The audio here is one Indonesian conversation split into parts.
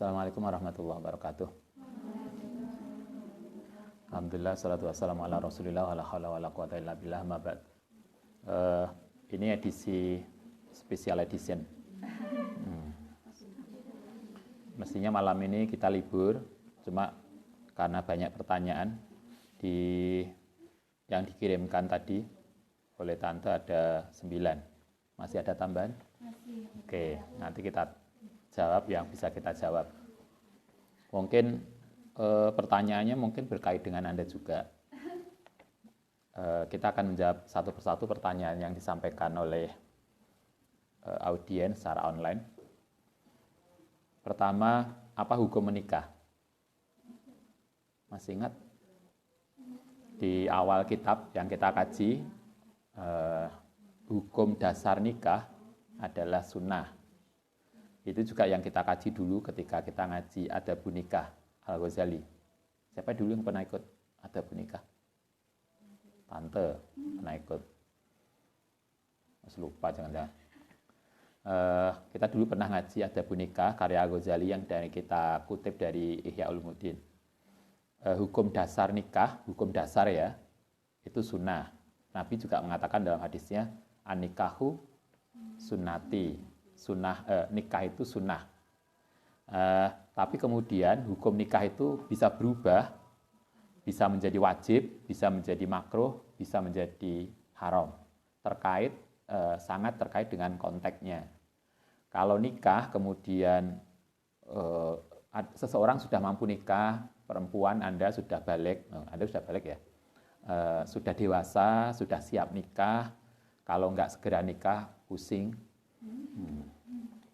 Assalamualaikum warahmatullahi wabarakatuh. Alhamdulillah, salatu wassalamu ala rasulillah wa la hawla wa la quwata illa billah ma ba'd. Ini edisi special edition. Mestinya malam ini kita libur, cuma karena banyak pertanyaan yang dikirimkan tadi oleh Tante ada 9. Masih ada tambahan? Masih. Oke, nanti kita jawab yang bisa kita jawab. Mungkin pertanyaannya mungkin berkait dengan Anda juga. Kita akan menjawab satu persatu pertanyaan yang disampaikan oleh audiens secara online. Pertama, apa hukum menikah? Masih ingat? Di awal kitab yang kita kaji, hukum dasar nikah adalah sunnah. Itu juga yang kita kaji dulu ketika kita ngaji Adabun Nikah Al-Ghazali. Siapa dulu yang pernah ikut Adabun Nikah? Tante pernah ikut. Masih lupa jangan-jangan. Kita dulu pernah ngaji Adabun Nikah karya Al-Ghazali yang kita kutip dari Ihya Ulumuddin. Hukum dasar nikah, hukum dasar ya, itu sunnah. Nabi juga mengatakan dalam hadisnya, an-nikahu sunnati. Nikah itu sunnah. Tapi kemudian hukum nikah itu bisa berubah, bisa menjadi wajib, bisa menjadi makruh, bisa menjadi haram. Sangat terkait dengan konteksnya. Kalau nikah kemudian seseorang sudah mampu nikah, perempuan Anda sudah balik ya, sudah dewasa, sudah siap nikah. Kalau nggak segera nikah, pusing.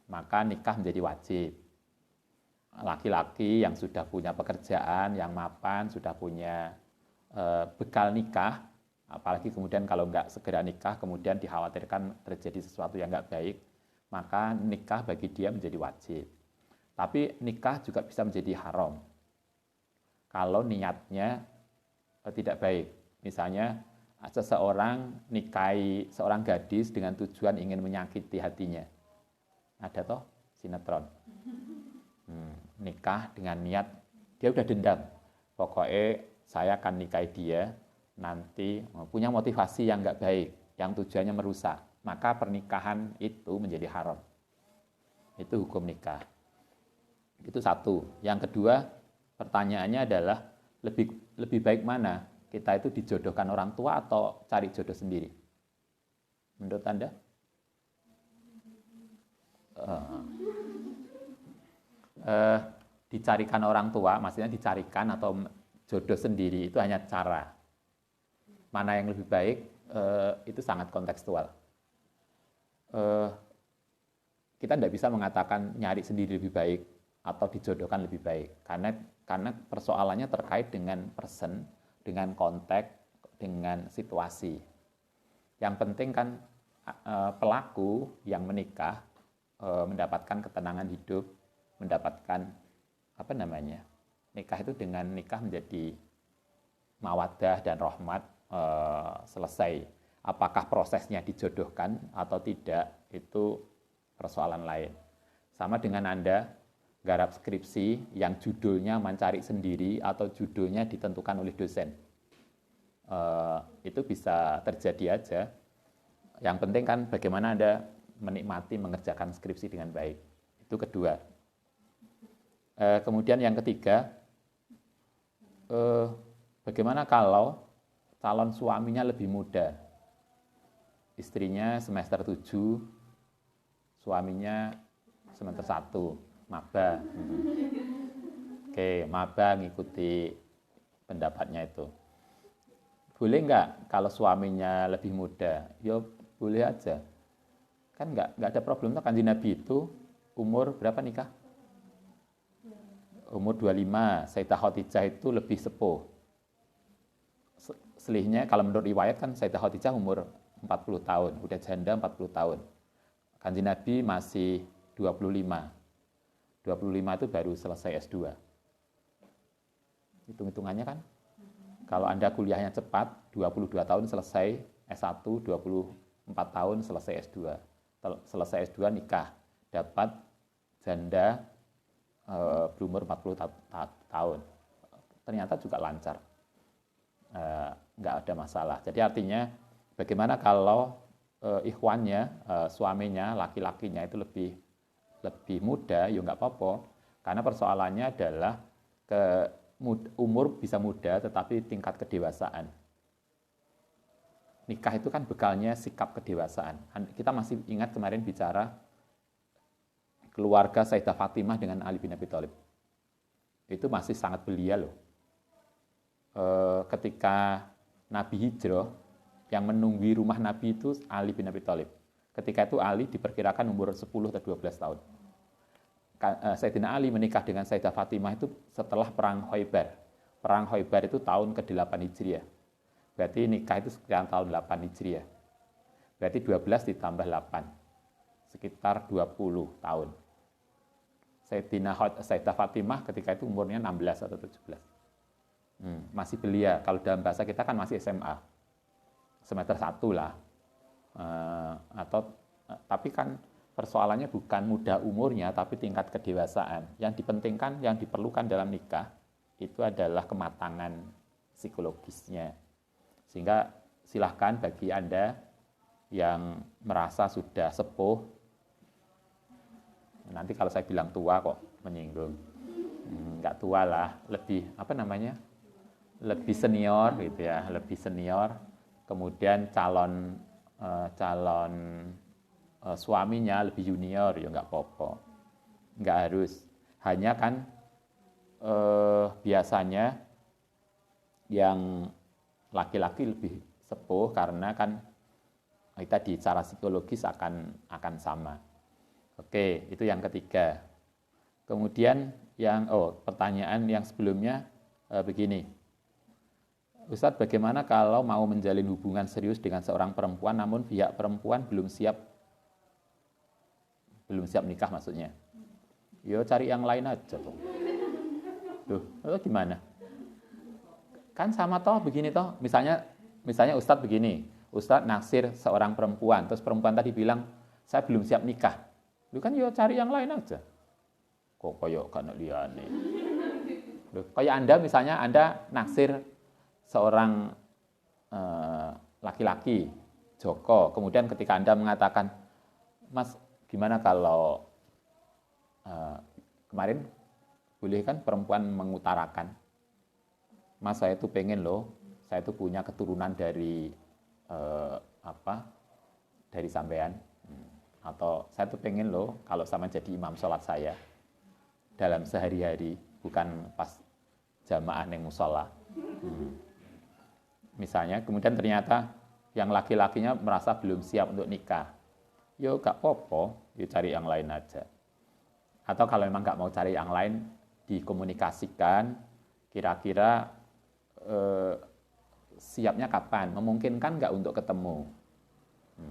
Maka nikah menjadi wajib. Laki-laki yang sudah punya pekerjaan, yang mapan, sudah punya bekal nikah, apalagi kemudian kalau nggak segera nikah, kemudian dikhawatirkan terjadi sesuatu yang nggak baik, maka nikah bagi dia menjadi wajib. Tapi nikah juga bisa menjadi haram kalau niatnya tidak baik. Misalnya seseorang nikahi seorang gadis dengan tujuan ingin menyakiti hatinya. Ada toh sinetron. Nikah dengan niat dia udah dendam. Pokoknya saya akan nikahi dia nanti punya motivasi yang nggak baik, yang tujuannya merusak. Maka pernikahan itu menjadi haram. Itu hukum nikah. Itu satu. Yang kedua, pertanyaannya adalah lebih baik mana? Kita itu dijodohkan orang tua atau cari jodoh sendiri? Menurut Anda? Dicarikan orang tua, maksudnya dicarikan atau jodoh sendiri itu hanya cara. Mana yang lebih baik itu sangat kontekstual. Kita tidak bisa mengatakan nyari sendiri lebih baik atau dijodohkan lebih baik, karena persoalannya terkait dengan person, dengan konteks, dengan situasi. Yang penting kan pelaku yang menikah mendapatkan ketenangan hidup, mendapatkan nikah itu dengan nikah menjadi mawaddah dan rahmat selesai. Apakah prosesnya dijodohkan atau tidak itu persoalan lain. Sama dengan Anda garap skripsi yang judulnya mencari sendiri atau judulnya ditentukan oleh dosen. Itu bisa terjadi aja. Yang penting kan bagaimana Anda menikmati mengerjakan skripsi dengan baik. Itu kedua. Kemudian yang ketiga, bagaimana kalau calon suaminya lebih muda? Istrinya semester 7, suaminya semester 1, maba. Oke, maba ngikuti pendapatnya itu. Boleh nggak kalau suaminya lebih muda? Ya boleh aja. Kan nggak ada problem. Kanjeng Nabi itu umur berapa nikah? Umur 25. Sayyidah Khadijah itu lebih sepuh. Selihnya kalau menurut riwayat kan Sayyidah Khadijah umur 40 tahun, udah janda 40 tahun. Kanjeng Nabi masih 25. 25 itu baru selesai S2. Hitung-hitungannya kan? Kalau Anda kuliahnya cepat, 22 tahun selesai S1, 24 tahun selesai S2. Selesai S2 nikah, dapat janda berumur 40 tahun. Ternyata juga lancar. Nggak ada masalah. Jadi artinya bagaimana kalau ikhwannya, suaminya, laki-lakinya itu lebih muda, ya nggak apa-apa. Karena persoalannya adalah umur bisa muda, tetapi tingkat kedewasaan. Nikah itu kan bekalnya sikap kedewasaan. Kita masih ingat kemarin bicara keluarga Sayyidah Fatimah dengan Ali bin Abi Thalib. Itu masih sangat belia loh. Ketika Nabi hijrah, yang menunggu rumah Nabi itu Ali bin Abi Thalib. Ketika itu Ali diperkirakan umur 10 atau 12 tahun. Sayyidina Ali menikah dengan Sayyidah Fatimah itu setelah Perang Khaybar. Perang Khaybar itu tahun ke-8 Hijriah. Berarti nikah itu sekitar tahun 8 Hijriah. Berarti 12 ditambah 8. Sekitar 20 tahun. Sayyidah Fatimah ketika itu umurnya 16 atau 17. Masih belia. Kalau dalam bahasa kita kan masih SMA. Semester 1 lah. Tapi kan persoalannya bukan muda umurnya, tapi tingkat kedewasaan. Yang dipentingkan, yang diperlukan dalam nikah, itu adalah kematangan psikologisnya. Sehingga silahkan bagi Anda yang merasa sudah sepuh, nanti kalau saya bilang tua kok menyinggung, nggak tua lah, lebih lebih senior gitu ya, lebih senior. Kemudian calon suaminya lebih junior, ya nggak apa-apa, nggak harus. Hanya kan biasanya yang laki-laki lebih sepuh karena kan kita di secara psikologis akan sama. Oke, itu yang ketiga. Kemudian pertanyaan yang sebelumnya begini. Ustadz, bagaimana kalau mau menjalin hubungan serius dengan seorang perempuan namun pihak perempuan belum siap nikah maksudnya? Yo cari yang lain aja toh. Loh, gimana? Kan sama toh begini toh, misalnya Ustadz begini, Ustadz naksir seorang perempuan, terus perempuan tadi bilang, saya belum siap nikah. Lu kan yo cari yang lain aja. Kok koyok kan liane. Kayak Anda misalnya, Anda naksir seorang laki-laki, Joko, kemudian ketika Anda mengatakan, Mas, gimana kalau kemarin boleh kan perempuan mengutarakan, Mas, saya tuh pengen loh, saya tuh punya keturunan dari dari sampean, atau saya tuh pengen loh kalau sama jadi imam sholat saya dalam sehari-hari, bukan pas jamaah neng musola. Misalnya, kemudian ternyata yang laki-lakinya merasa belum siap untuk nikah, yo gak popo, yo cari yang lain aja. Atau kalau memang gak mau cari yang lain, dikomunikasikan, kira-kira siapnya kapan, memungkinkan nggak untuk ketemu,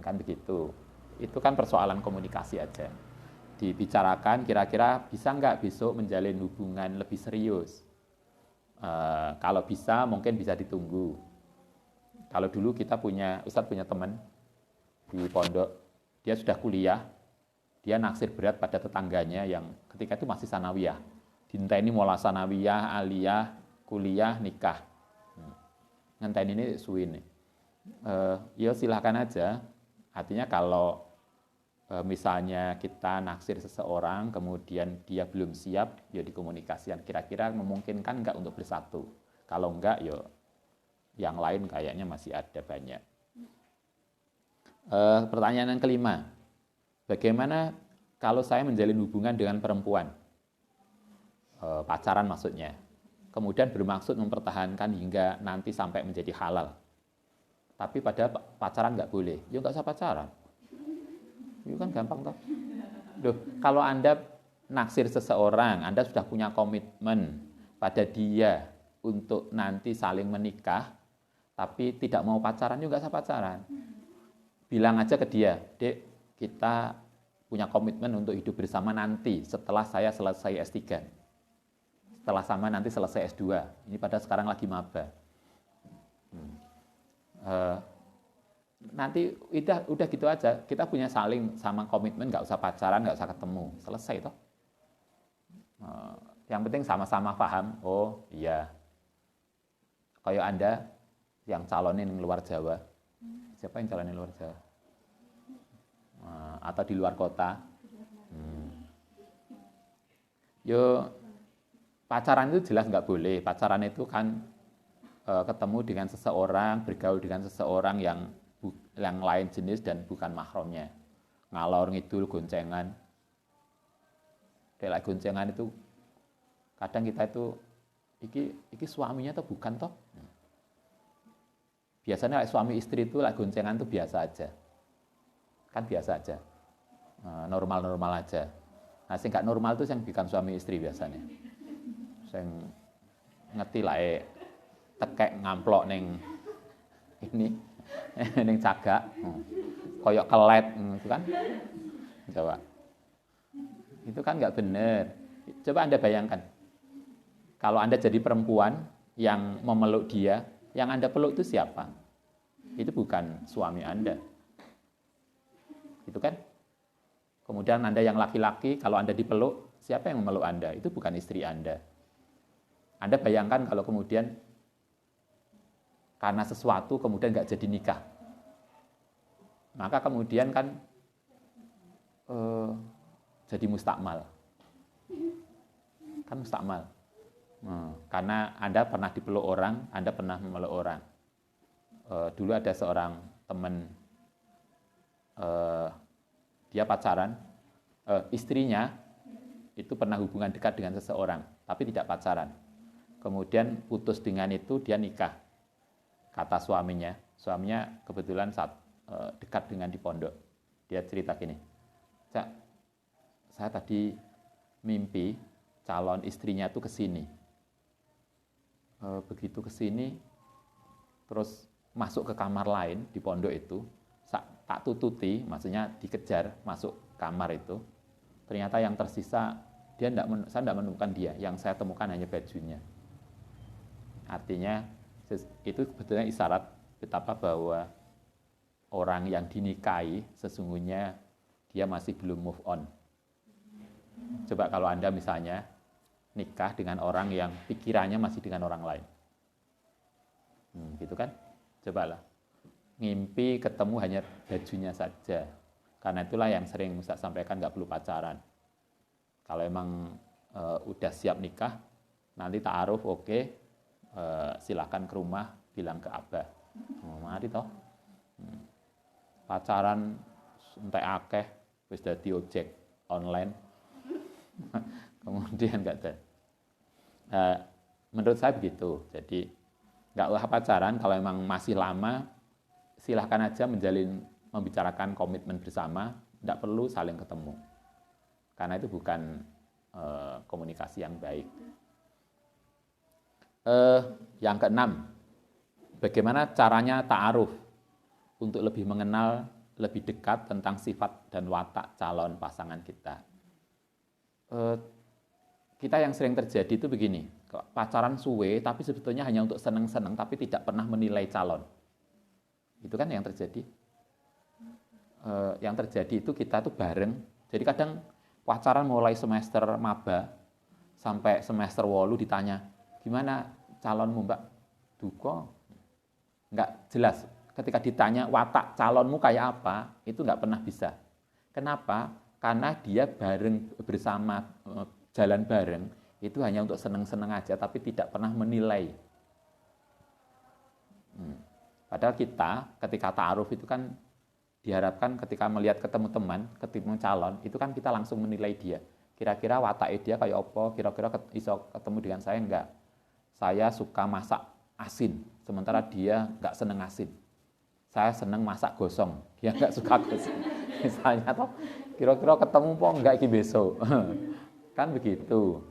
kan begitu. Itu kan persoalan komunikasi aja, dibicarakan kira-kira bisa nggak besok menjalin hubungan lebih serius. Kalau bisa mungkin bisa ditunggu. Kalau dulu Ustadz punya teman di pondok, dia sudah kuliah, dia naksir berat pada tetangganya yang ketika itu masih sanawiyah, dinteni mola sanawiyah, aliyah, kuliah, nikah. Ngenteni ini suwi nih. Ya silahkan aja. Artinya kalau misalnya kita naksir seseorang, kemudian dia belum siap, ya dikomunikasikan. Kira-kira memungkinkan nggak untuk bersatu? Kalau enggak, ya yang lain kayaknya masih ada banyak. Pertanyaan yang kelima, bagaimana kalau saya menjalin hubungan dengan perempuan? Pacaran maksudnya. Kemudian bermaksud mempertahankan hingga nanti sampai menjadi halal. Tapi pada pacaran nggak boleh. Ya nggak usah pacaran. Itu kan gampang toh. Kalau Anda naksir seseorang, Anda sudah punya komitmen pada dia untuk nanti saling menikah, tapi tidak mau pacaran, ya nggak usah pacaran. Bilang aja ke dia, Dek, kita punya komitmen untuk hidup bersama nanti setelah saya selesai S3. Setelah sama nanti selesai S2. Ini pada sekarang lagi maba. Nanti udah gitu aja. Kita punya saling sama komitmen, nggak usah pacaran, nggak usah ketemu. Selesai toh. Yang penting sama-sama paham, oh iya. Kayak Anda yang calonin di luar Jawa. Siapa yang calonin luar Jawa? Atau di luar kota? Yo, pacaran itu jelas nggak boleh. Pacaran itu kan ketemu dengan seseorang, bergaul dengan seseorang yang lain jenis dan bukan mahramnya. Ngalor ngidul goncengan. Kayak goncengan itu kadang kita itu iki suaminya atau bukan toh? Biasanya suami istri itu goncengan itu biasa aja. Kan biasa aja. Normal-normal aja. Nah, sing gak normal itu yang bukan suami istri biasanya. Sing ngerti lah tekek ngamplok ning ini ning cagak. Koyok kelet itu kan. Coba. Itu kan nggak benar. Coba Anda bayangkan. Kalau Anda jadi perempuan yang memeluk dia, yang Anda peluk itu siapa? Itu bukan suami Anda. Itu kan? Kemudian Anda yang laki-laki, kalau Anda dipeluk, siapa yang memeluk Anda? Itu bukan istri Anda. Anda bayangkan kalau kemudian karena sesuatu kemudian nggak jadi nikah. Maka kemudian kan jadi mustakmal. Kan mustakmal. Karena Anda pernah dipeluk orang, Anda pernah memeluk orang. Dulu ada seorang teman, dia pacaran, istrinya itu pernah hubungan dekat dengan seseorang, tapi tidak pacaran. Kemudian putus dengan itu, dia nikah. Kata suaminya kebetulan dekat dengan di pondok. Dia cerita gini, Cak, saya tadi mimpi calon istrinya itu kesini. Begitu kesini, terus masuk ke kamar lain di pondok itu, tak tututi, maksudnya dikejar masuk kamar itu. Ternyata yang tersisa, saya tidak menemukan dia. Yang saya temukan hanya bajunya. Artinya itu sebetulnya isyarat betapa bahwa orang yang dinikahi sesungguhnya dia masih belum move on. Coba kalau Anda misalnya nikah dengan orang yang pikirannya masih dengan orang lain. Gitu kan? Cobalah. Ngimpi ketemu hanya bajunya saja. Karena itulah yang sering Ustaz sampaikan nggak perlu pacaran. Kalau emang udah siap nikah, nanti ta'aruf oke, silakan ke rumah bilang ke abah. Mari toh. Pacaran entek akeh wis dadi ojek online. Kemudian nggak ada. Menurut saya begitu. Jadi nggak usah pacaran kalau emang masih lama. Silahkan aja membicarakan komitmen bersama, tidak perlu saling ketemu. Karena itu bukan komunikasi yang baik. Yang keenam, bagaimana caranya ta'aruf untuk lebih mengenal, lebih dekat tentang sifat dan watak calon pasangan kita. Kita yang sering terjadi itu begini, pacaran suwe tapi sebetulnya hanya untuk seneng-seneng tapi tidak pernah menilai calon. Itu kan yang terjadi. Yang terjadi itu kita tuh bareng. Jadi kadang pacaran mulai semester maba sampai semester 8 ditanya, gimana calonmu Mbak? Duko. Nggak jelas. Ketika ditanya watak calonmu kayak apa, itu nggak pernah bisa. Kenapa? Karena dia bareng bersama, jalan bareng, itu hanya untuk seneng-seneng aja, tapi tidak pernah menilai. Padahal kita ketika ta'aruf itu kan diharapkan ketika melihat ketemu teman, ketemu calon, itu kan kita langsung menilai dia. Kira-kira wataknya dia kayak apa, kira-kira iso ketemu dengan saya enggak. Saya suka masak asin, sementara dia enggak seneng asin. Saya seneng masak gosong, dia enggak suka gosong. Misalnya toh, kira-kira ketemu po enggak iki besok. Kan begitu.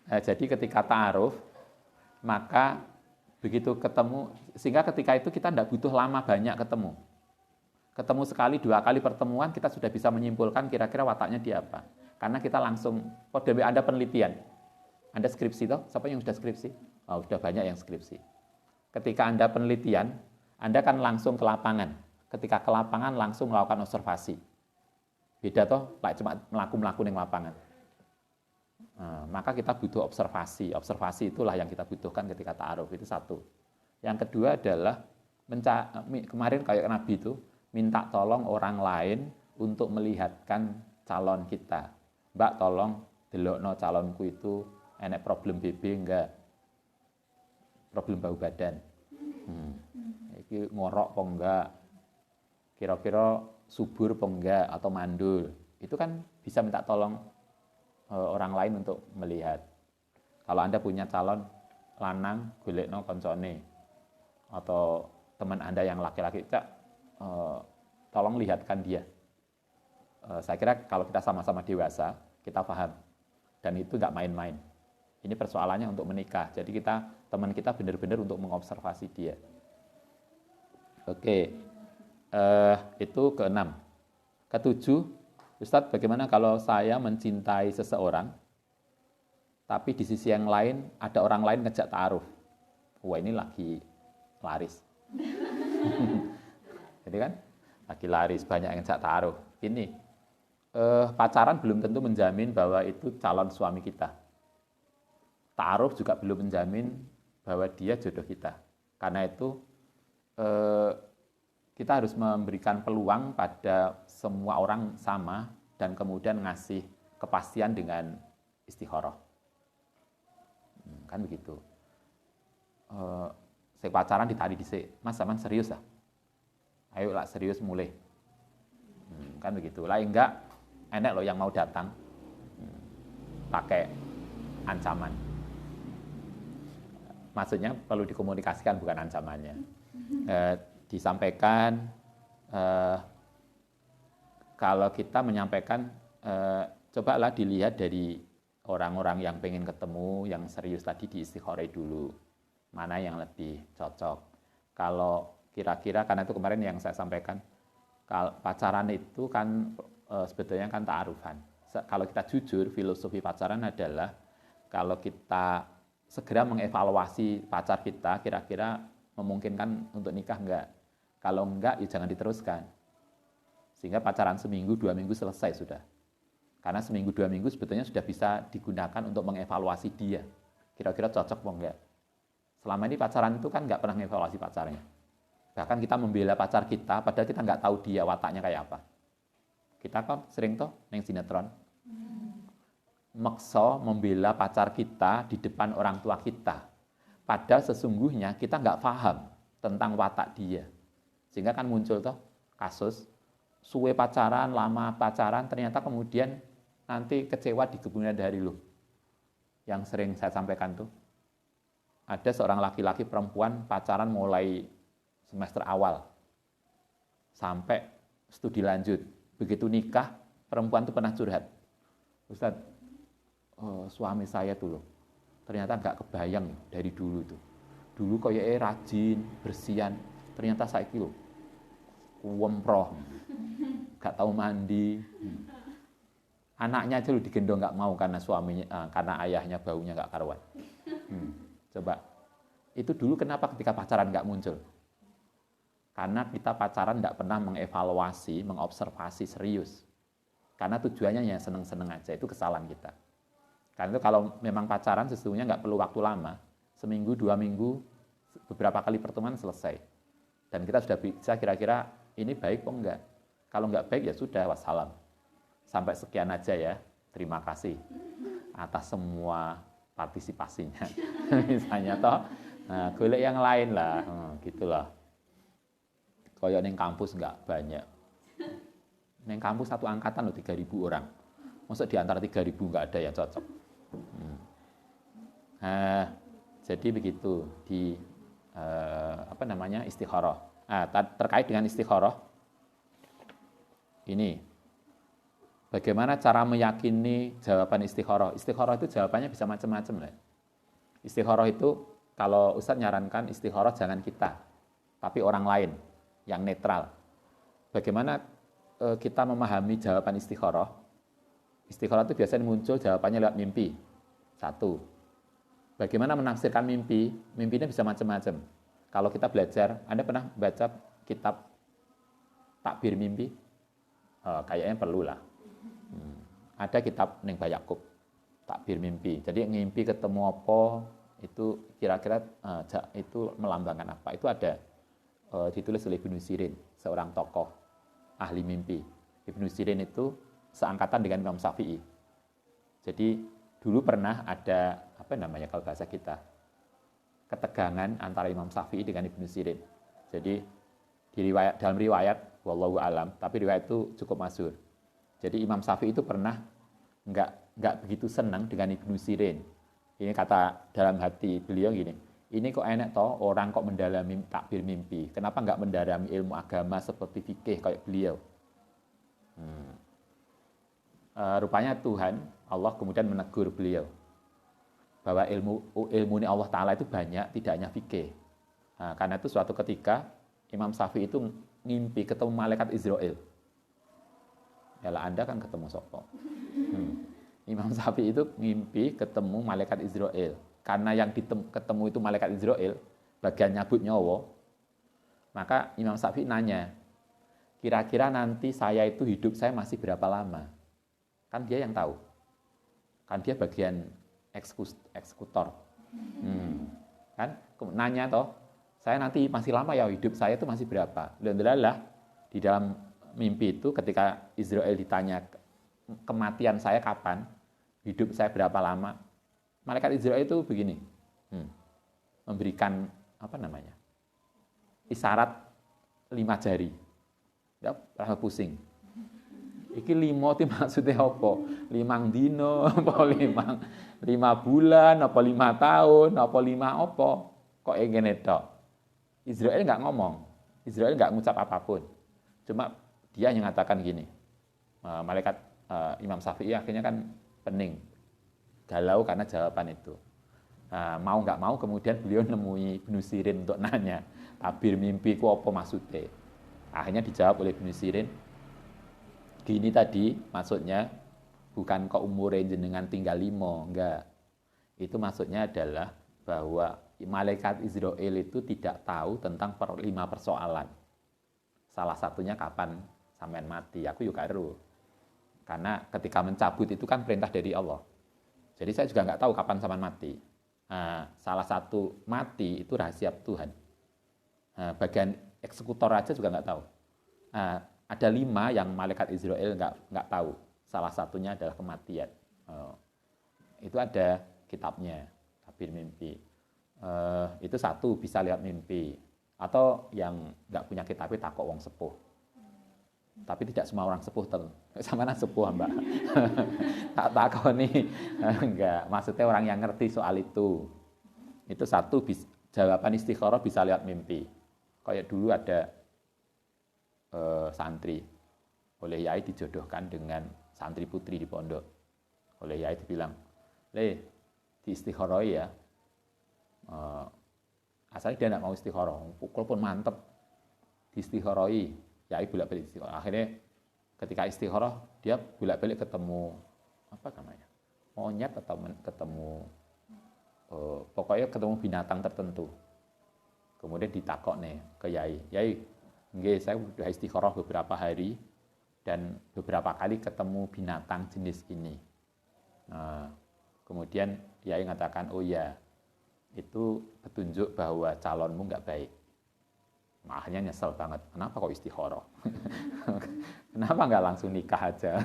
Nah, jadi ketika ta'aruf, maka begitu ketemu, sehingga ketika itu kita tidak butuh lama banyak ketemu. Ketemu sekali, 2 kali pertemuan, kita sudah bisa menyimpulkan kira-kira wataknya dia apa. Karena kita langsung, Anda penelitian. Anda skripsi toh? Siapa yang sudah skripsi? Oh, sudah banyak yang skripsi. Ketika Anda penelitian, Anda kan langsung ke lapangan. Ketika ke lapangan langsung melakukan observasi. Beda toh, cuma melaku-melaku di lapangan. Maka kita butuh observasi. Observasi itulah yang kita butuhkan ketika ta'aruf, itu satu. Yang kedua adalah kemarin kayak Nabi itu minta tolong orang lain untuk melihatkan calon kita. Mbak tolong delokno calonku itu enek problem BB enggak? Problem bau badan. Iki ngorok apa enggak? Kira-kira subur apa enggak atau mandul. Itu kan bisa minta tolong orang lain untuk melihat. Kalau Anda punya calon lanang, golekno koncone atau teman Anda yang laki-laki, tolong lihatkan dia. Saya kira kalau kita sama-sama dewasa, kita paham. Dan itu nggak main-main. Ini persoalannya untuk menikah. Jadi teman kita benar-benar untuk mengobservasi dia. Oke, itu keenam. Ketujuh, Ustadz, bagaimana kalau saya mencintai seseorang, tapi di sisi yang lain ada orang lain ngejak ta'aruf? Wah, ini lagi laris. Jadi kan lagi laris, banyak yang ngejak ta'aruf. Ini pacaran belum tentu menjamin bahwa itu calon suami kita. Ta'aruf juga belum menjamin bahwa dia jodoh kita. Karena itu kita harus memberikan peluang pada semua orang sama dan kemudian ngasih kepastian dengan istikharah. Kan begitu. Saya pacaran ditari dhisik. Mas sampean serius ah? Ayo lah serius mulai. Kan begitu. Lah enggak enek loh yang mau datang pakai ancaman. Maksudnya perlu dikomunikasikan, bukan ancamannya. Disampaikan, kalau kita menyampaikan, cobalah dilihat dari orang-orang yang pengen ketemu, yang serius tadi di istikharah dulu, mana yang lebih cocok. Kalau kira-kira, karena itu kemarin yang saya sampaikan, pacaran itu kan sebetulnya kan ta'arufan. Kalau kita jujur, filosofi pacaran adalah kalau kita segera mengevaluasi pacar kita, kira-kira memungkinkan untuk nikah enggak. Kalau enggak, ya jangan diteruskan. Sehingga pacaran seminggu, 2 minggu selesai sudah. Karena seminggu, 2 minggu sebetulnya sudah bisa digunakan untuk mengevaluasi dia. Kira-kira cocok apa enggak. Selama ini pacaran itu kan enggak pernah mengevaluasi pacarnya. Bahkan kita membela pacar kita, padahal kita enggak tahu dia wataknya kayak apa. Kita kan sering toh neng sinetron. Maksa membela pacar kita di depan orang tua kita. Padahal sesungguhnya kita nggak paham tentang watak dia. Sehingga kan muncul toh kasus suwe pacaran, lama pacaran, ternyata kemudian nanti kecewa di kemudian hari loh. Yang sering saya sampaikan tuh, ada seorang laki-laki perempuan pacaran mulai semester awal sampai studi lanjut. Begitu nikah, perempuan tuh pernah curhat. Ustadz, suami saya tuh loh, ternyata nggak kebayang dari dulu itu. Dulu kayaknya rajin, bersihan, ternyata saya loh kuwemproh, nggak tahu mandi. Anaknya aja loh digendong nggak mau karena suaminya, karena ayahnya baunya nggak karuan. Coba, itu dulu kenapa ketika pacaran nggak muncul? Karena kita pacaran nggak pernah mengevaluasi, mengobservasi serius. Karena tujuannya ya seneng-seneng aja, itu kesalahan kita. Karena itu kalau memang pacaran sesungguhnya nggak perlu waktu lama, seminggu, 2 minggu, beberapa kali pertemuan selesai. Dan kita sudah bisa kira-kira ini baik atau enggak. Kalau enggak baik ya sudah, wassalam. Sampai sekian aja ya, terima kasih atas semua partisipasinya. Misalnya toh, nah, golek yang lain lah, gitulah. Kayak neng kampus enggak banyak. Neng kampus satu angkatan loh 3.000 orang. Maksud di antara 3.000 enggak ada yang cocok. Jadi begitu di istikharah. Terkait dengan istikharah, ini bagaimana cara meyakini jawaban istikharah? Istikharah itu jawabannya bisa macam-macam lah. Istikharah itu kalau Ustadz nyarankan istikharah jangan kita, tapi orang lain yang netral. Bagaimana kita memahami jawaban istikharah? Istikharah itu biasanya muncul jawabannya lewat mimpi. 1. Bagaimana menafsirkan mimpi? Mimpinya bisa macam-macam. Kalau kita belajar, Anda pernah baca kitab takbir mimpi? Kayaknya perlu lah. Ada kitab Neng Bayakub. takbir mimpi. Jadi ngimpi ketemu apa itu kira-kira itu melambangkan apa? Itu ada ditulis oleh Ibnu Sirin, seorang tokoh ahli mimpi. Ibnu Sirin itu seangkatan dengan Imam Syafi'i. Jadi dulu pernah ada apa namanya kalau bahasa kita ketegangan antara Imam Syafi'i dengan Ibnu Sirin. Jadi dalam riwayat wallahu alam, tapi riwayat itu cukup masyhur. Jadi Imam Syafi'i itu pernah nggak begitu senang dengan Ibnu Sirin. Ini kata dalam hati beliau gini, ini kok enak toh orang kok mendalami takbir mimpi. Kenapa nggak mendalami ilmu agama seperti fikih kayak beliau? Rupanya Tuhan, Allah kemudian menegur beliau bahwa ilmu ini Allah Ta'ala itu banyak, tidak hanya fikih. Nah, karena itu suatu ketika Imam Syafi'i itu ngimpi ketemu malaikat Israel. Yalah Anda kan ketemu sopo. Imam Syafi'i itu ngimpi ketemu malaikat Israel. Karena yang ketemu itu malaikat Israel, bagian nyabut nyawa, maka Imam Syafi'i nanya, kira-kira nanti saya itu hidup saya masih berapa lama? Kan dia yang tahu. Kan dia bagian eksekutor. Kan nanya toh, saya nanti masih lama ya hidup saya itu masih berapa? Alhamdulillah di dalam mimpi itu ketika Israel ditanya kematian saya kapan, hidup saya berapa lama, malaikat Israel itu begini, memberikan apa namanya isyarat 5 jari, ya rasa pusing. Iki 5 itu maksudnya apa? 5 dino, apa 5 bulan, apa 5 tahun, apa 5 apa? Kok ngene tok? Israel nggak ngomong, Israel nggak ngucap apapun, cuma dia yang mengatakan gini, malaikat Imam Syafi'i akhirnya kan pening, galau karena jawaban itu. Mau nggak mau kemudian beliau nemui Ibnu Sirin untuk nanya, tabir mimpi ku apa maksudnya? Akhirnya dijawab oleh Ibnu Sirin, gini tadi maksudnya bukan kok umure jenengan tinggal 5, enggak. Itu maksudnya adalah bahwa malaikat Israel itu tidak tahu tentang 5 persoalan. Salah satunya kapan sampean mati, aku juga karo. Karena ketika mencabut itu kan perintah dari Allah. Jadi saya juga nggak tahu kapan sampean mati. Salah satu mati itu rahasia Tuhan. Bagian eksekutor aja juga nggak tahu. Ada 5 yang malaikat Israel nggak tahu. Salah satunya adalah kematian. Itu ada kitabnya, tabir mimpi. Itu satu bisa lihat mimpi. Atau yang nggak punya kitabnya takok wong sepuh. Tapi tidak semua orang sepuh sama sepuh Mbak. Tak takoni enggak, maksudnya orang yang ngerti soal itu. Itu satu jawaban istikharah bisa lihat mimpi. Kayak dulu ada santri oleh yai dijodohkan dengan santri putri di pondok. Oleh yai dibilang, "Le, di istikharah ya." Asalnya dia tidak mau istikharah, pukul pun mantep di istikharah. Yai bolak-balik istikharah. Akhirnya ketika istikharah dia bolak-balik ketemu apa namanya? Monyet atau ketemu pokoknya ketemu binatang tertentu. Kemudian ditakok nih ke yai. Yai, nggih saya sudah istikharah beberapa hari dan beberapa kali ketemu binatang jenis ini. Kemudian yai mengatakan, "Oh ya, itu petunjuk bahwa calonmu nggak baik." Akhirnya nyesel banget. Kenapa kok istikharah? Kenapa nggak langsung nikah aja?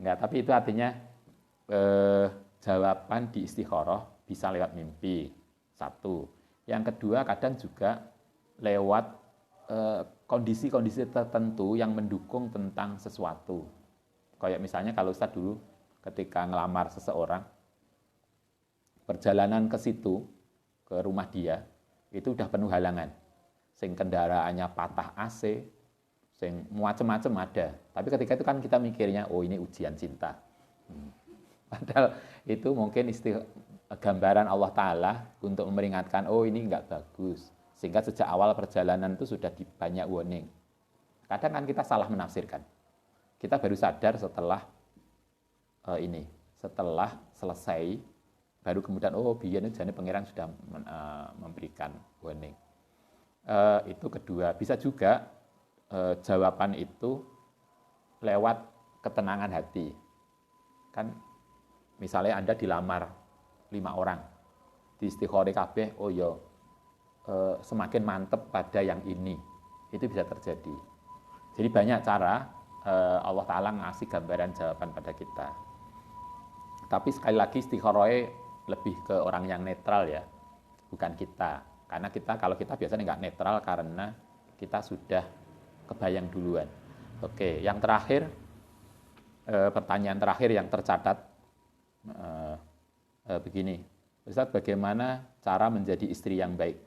Nggak, tapi itu artinya jawaban di istikharah bisa lewat mimpi. Satu. Yang kedua kadang juga lewat kondisi-kondisi tertentu yang mendukung tentang sesuatu. Kayak misalnya kalau Ustaz dulu ketika ngelamar seseorang, perjalanan ke situ, ke rumah dia, itu udah penuh halangan. Sing kendaraannya patah AC, sing macam-macam ada. Tapi ketika itu kan kita mikirnya, oh ini ujian cinta. Padahal itu mungkin gambaran Allah Ta'ala untuk memperingatkan, oh ini enggak bagus. Sehingga sejak awal perjalanan itu sudah banyak warning. Kadang kan kita salah menafsirkan. Kita baru sadar setelah setelah selesai, baru kemudian, oh biyen jane pangeran sudah memberikan warning. Itu kedua. Bisa juga jawaban itu lewat ketenangan hati. Kan Misalnya Anda dilamar 5 orang, di istikhore kabeh, oh ya semakin mantep pada yang ini. Itu bisa terjadi. Jadi banyak cara Allah Ta'ala ngasih gambaran jawaban pada kita. Tapi sekali lagi istikharah lebih ke orang yang netral ya, bukan kita. Karena kalau kita biasanya nggak netral karena kita sudah kebayang duluan. Oke, yang terakhir, pertanyaan terakhir yang tercatat begini, Ustaz, bagaimana cara menjadi istri yang baik?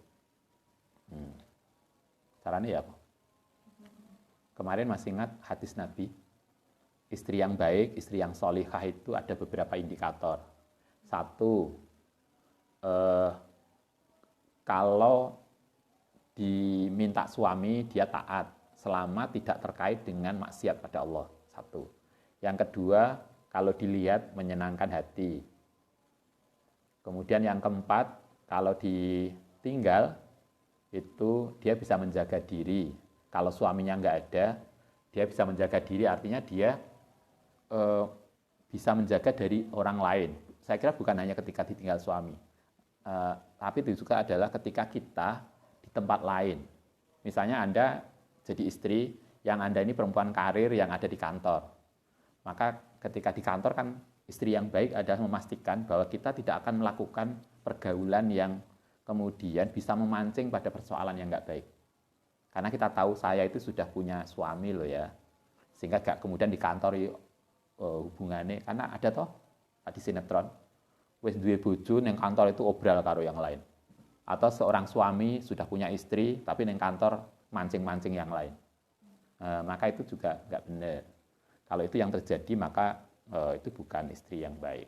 Caranya ya apa? Kemarin masih ingat hadis Nabi, istri yang baik, istri yang solihah itu ada beberapa indikator. Satu, kalau diminta suami, dia taat selama tidak terkait dengan maksiat pada Allah. Satu. Yang kedua, kalau dilihat menyenangkan hati. Kemudian yang keempat, kalau ditinggal, itu dia bisa menjaga diri. Kalau suaminya nggak ada, dia bisa menjaga diri, artinya dia bisa menjaga dari orang lain. Saya kira bukan hanya ketika ditinggal suami, tapi itu juga adalah ketika kita di tempat lain. Misalnya Anda jadi istri, yang Anda ini perempuan karir yang ada di kantor. Maka ketika di kantor kan istri yang baik adalah memastikan bahwa kita tidak akan melakukan pergaulan yang kemudian bisa memancing pada persoalan yang nggak baik. Karena kita tahu saya itu sudah punya suami loh ya, sehingga gak kemudian di kantor hubungannya, karena ada toh di sinetron, wis duwe bojo neng kantor itu obral karo yang lain, atau seorang suami sudah punya istri tapi neng kantor mancing-mancing yang lain. Maka itu juga nggak benar. Kalau itu yang terjadi maka itu bukan istri yang baik.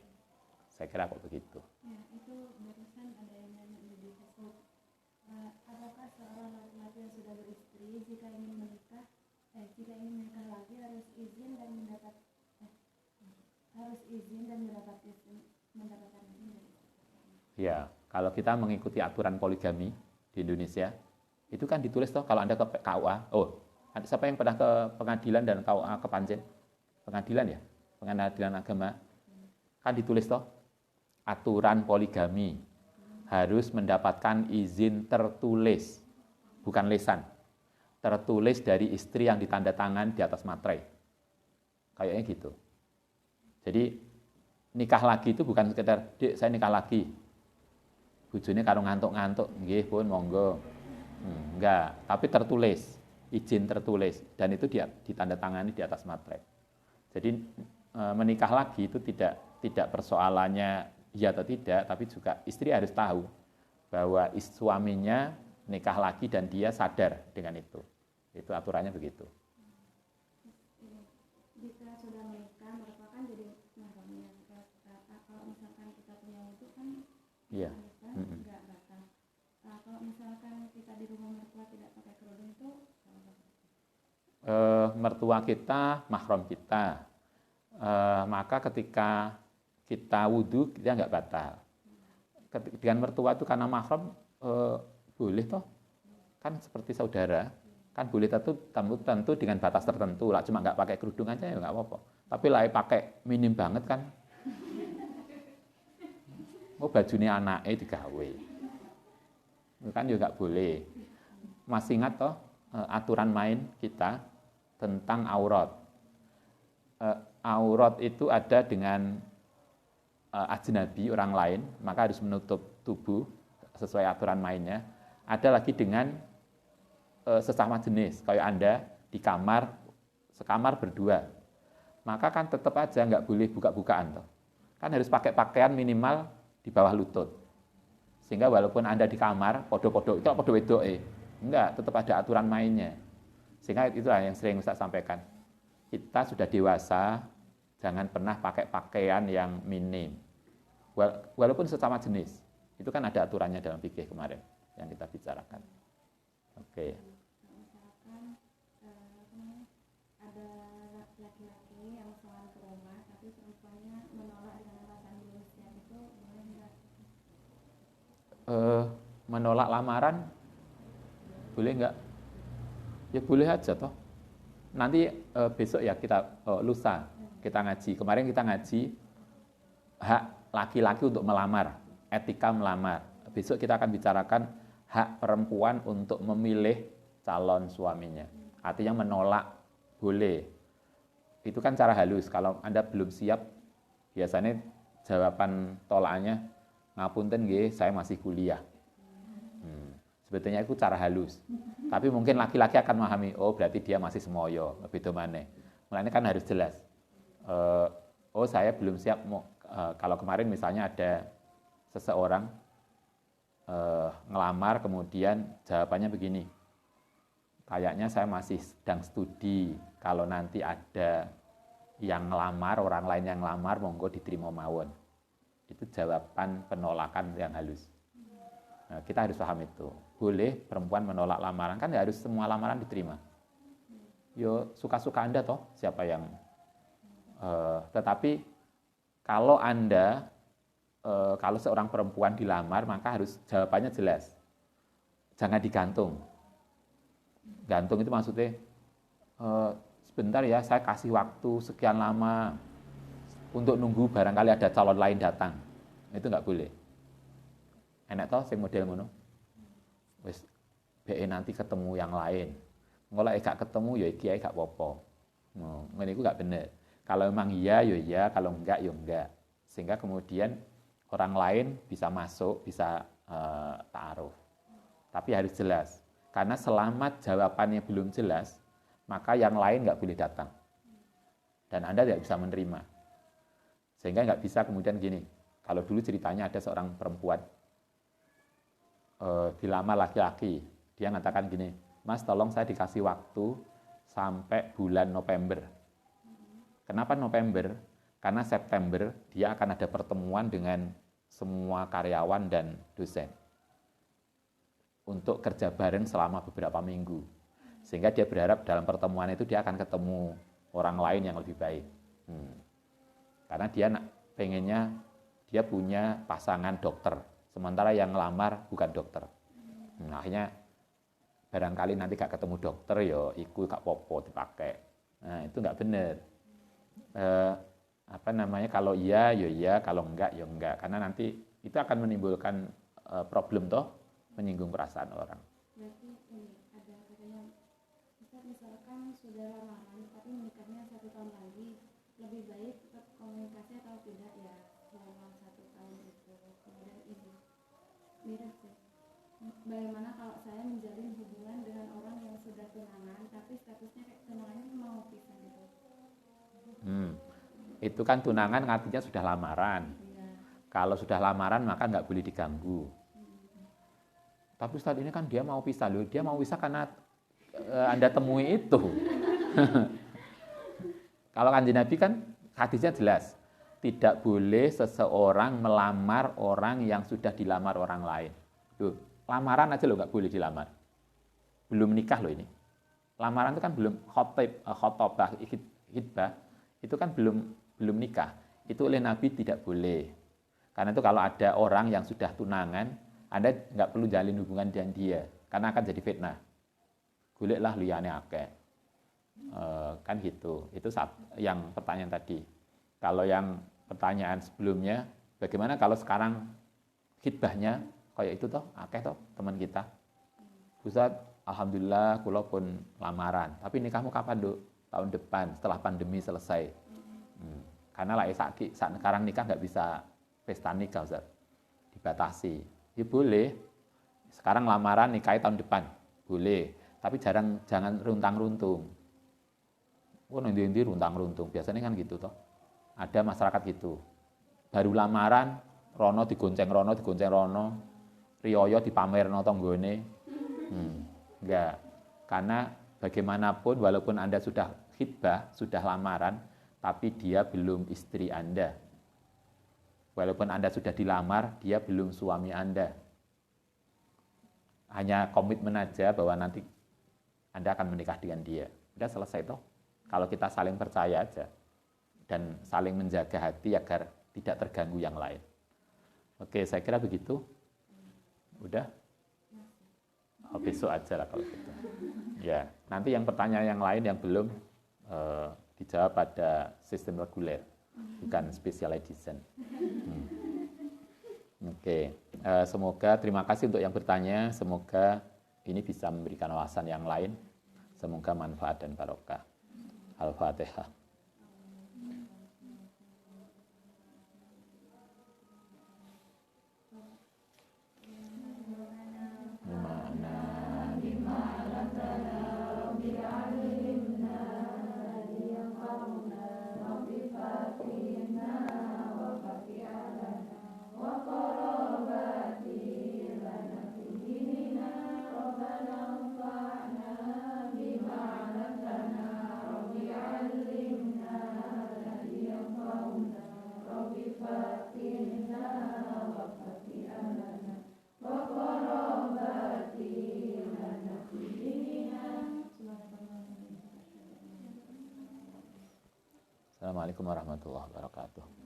Saya kira kok begitu. Ya, itu barusan ada yang nanya di Facebook. Apakah seorang laki-laki yang sudah beristri jika ingin menikah lagi harus izin dan mendapatkan izin. Ya, kalau kita mengikuti aturan poligami di Indonesia, itu kan ditulis toh kalau Anda ke KUA. Oh, siapa yang pernah ke pengadilan dan KUA ke Panjen? Pengadilan ya? Pengadilan agama. Kan ditulis toh aturan poligami harus mendapatkan izin tertulis, bukan lisan. Tertulis dari istri yang ditandatangan di atas materai. Kayaknya gitu. Jadi nikah lagi itu bukan sekedar, "Dik, saya nikah lagi." Bojone karo ngantuk-ngantuk, nggih pun monggo. Enggak, tapi tertulis, izin tertulis dan itu ditandatangani di atas materai. Jadi menikah lagi itu tidak persoalannya iya atau tidak, tapi juga istri harus tahu bahwa suaminya nikah lagi dan dia sadar dengan itu. Itu aturannya begitu. Jika sudah menikah, mereka kan jadi mahramnya. Kalau misalkan kita punya itu kan Iya. Enggak batal. Kalau misalkan kita di rumah mertua tidak pakai kerudung itu mertua kita, mahram kita. Maka ketika kita wudhu, kita nggak batal. Dengan mertua itu karena mahram, boleh toh. Kan seperti saudara, kan boleh tentu dengan batas tertentu lah, cuma nggak pakai kerudung aja ya nggak apa-apa. Tapi lah pakai minim banget kan. Oh bajunya anaknya digawe. Kan juga nggak boleh. Masih ingat toh aturan main kita tentang aurat. Aurat itu ada dengan ajnabi, orang lain, maka harus menutup tubuh sesuai aturan mainnya. Ada lagi dengan sesama jenis, kayak Anda di kamar, sekamar berdua. Maka kan tetap aja nggak boleh buka-bukaan toh. Kan harus pakai pakaian minimal di bawah lutut. Sehingga walaupun Anda di kamar, podo-podo, itu podo wedoke. Enggak, tetap ada aturan mainnya. Sehingga itulah yang sering saya sampaikan. Kita sudah dewasa, jangan pernah pakai pakaian yang minim. Walaupun sesama jenis. Itu kan ada aturannya dalam fikih kemarin yang kita bicarakan. Oke. misalkan ada laki-laki yang soal ke rumah tapi perempuannya menolak dengan alasan belum siap, itu boleh nggak? Menolak lamaran boleh nggak? Ya boleh aja toh. Nanti besok ya kita lusa kita ngaji. Kemarin kita ngaji hak laki-laki untuk melamar, etika melamar. Besok kita akan bicarakan hak perempuan untuk memilih calon suaminya. Artinya menolak boleh. Itu kan cara halus. Kalau Anda belum siap, biasanya jawaban tolakannya, ngapunten nggih, saya masih kuliah. Sebetulnya itu cara halus. Tapi mungkin laki-laki akan memahami, oh berarti dia masih semoyo, beda maneh. Mulanya kan harus jelas. Oh saya belum siap. Kalau kemarin misalnya ada seseorang ngelamar, kemudian jawabannya begini, kayaknya saya masih sedang studi, kalau nanti ada yang ngelamar, orang lain yang ngelamar, monggo diterima mawon. Itu jawaban penolakan yang halus. Nah, kita harus paham itu. Boleh perempuan menolak lamaran, kan nggak harus semua lamaran diterima. Yo suka-suka Anda toh, siapa yang tetapi kalau Anda kalau seorang perempuan dilamar, maka harus jawabannya jelas. Jangan digantung. Gantung itu maksudnya sebentar ya, saya kasih waktu sekian lama untuk nunggu barangkali ada calon lain datang. Itu nggak boleh. Enak toh sing model ngono. Wis BE nanti ketemu yang lain. Engko lek gak ketemu ya iki ae gak apa-apa. Ngene iku gak bener. Kalau memang iya ya iya, kalau enggak ya enggak. Sehingga kemudian orang lain bisa masuk, bisa ta'aruf. Tapi harus jelas. Karena selama jawabannya belum jelas, maka yang lain nggak boleh datang. Dan Anda tidak bisa menerima. Sehingga nggak bisa kemudian gini. Kalau dulu ceritanya ada seorang perempuan dilamar laki-laki, dia mengatakan gini, Mas tolong saya dikasih waktu sampai bulan November. Kenapa November? Karena September dia akan ada pertemuan dengan semua karyawan dan dosen untuk kerja bareng selama beberapa minggu. Sehingga dia berharap dalam pertemuan itu dia akan ketemu orang lain yang lebih baik. Karena dia pengennya dia punya pasangan dokter. Sementara yang ngelamar bukan dokter. Nah, akhirnya barangkali nanti gak ketemu dokter, ya iku gak popo dipakai. Nah, itu nggak benar. Kalau iya, ya iya, kalau enggak, ya enggak. Karena nanti itu akan menimbulkan problem toh, menyinggung perasaan orang. Berarti ini ada katanya, misalkan sudah lamaran tapi menikahnya 1 tahun lagi, lebih baik tetap komunikasi atau tidak ya selama 1 tahun itu. Kemudian ini mirip sih. Bagaimana kalau saya menjalin hubungan dengan orang yang sudah tunangan tapi statusnya kayak tunangannya mau pisah gitu? Itu kan tunangan artinya sudah lamaran. Ya. Kalau sudah lamaran maka nggak boleh diganggu. Tapi Ustaz ini kan dia mau pisah loh. Dia mau pisah karena Anda temui itu. Kalau Kanjeng Nabi kan hadisnya jelas. Tidak boleh seseorang melamar orang yang sudah dilamar orang lain. Loh, lamaran aja loh nggak boleh dilamar. Belum nikah loh ini. Lamaran itu kan belum khotbah, khitbah. Itu kan belum nikah. Itu oleh Nabi tidak boleh. Karena itu kalau ada orang yang sudah tunangan, Anda nggak perlu jalin hubungan dengan dia. Karena akan jadi fitnah. Goleklah liyane akeh. Kan gitu. Itu yang pertanyaan tadi. Kalau yang pertanyaan sebelumnya, bagaimana kalau sekarang khitbahnya kayak itu toh, akeh toh teman kita. Ustaz, alhamdulillah kula pun lamaran. Tapi nikahmu kapan, Duk? Tahun depan setelah pandemi selesai. Karena lah saat sekarang nikah nggak bisa pesta nikah, Ustaz. Dibatasi. Ya boleh. Sekarang lamaran nikahnya tahun depan. Boleh. Tapi jangan runtang-runtung. Oh, nanti runtang-runtung. Biasanya kan gitu toh. Ada masyarakat gitu. Baru lamaran, rono digonceng rono, riyoyo dipamerno tanggane. Enggak. Karena bagaimanapun walaupun Anda sudah khitbah, sudah lamaran, tapi dia belum istri Anda. Walaupun Anda sudah dilamar, dia belum suami Anda. Hanya komitmen aja bahwa nanti Anda akan menikah dengan dia. Udah selesai toh. Kalau kita saling percaya aja dan saling menjaga hati agar tidak terganggu yang lain. Oke, saya kira begitu. Udah? Oh, besok aja lah kalau gitu. Ya, nanti yang pertanyaan yang lain yang belum dijawab pada sistem reguler. bukan special edition. Oke, semoga terima kasih untuk yang bertanya. Semoga ini bisa memberikan wawasan yang lain. Semoga manfaat dan barokah. Al-Fatihah. Assalamualaikum warahmatullahi wabarakatuh.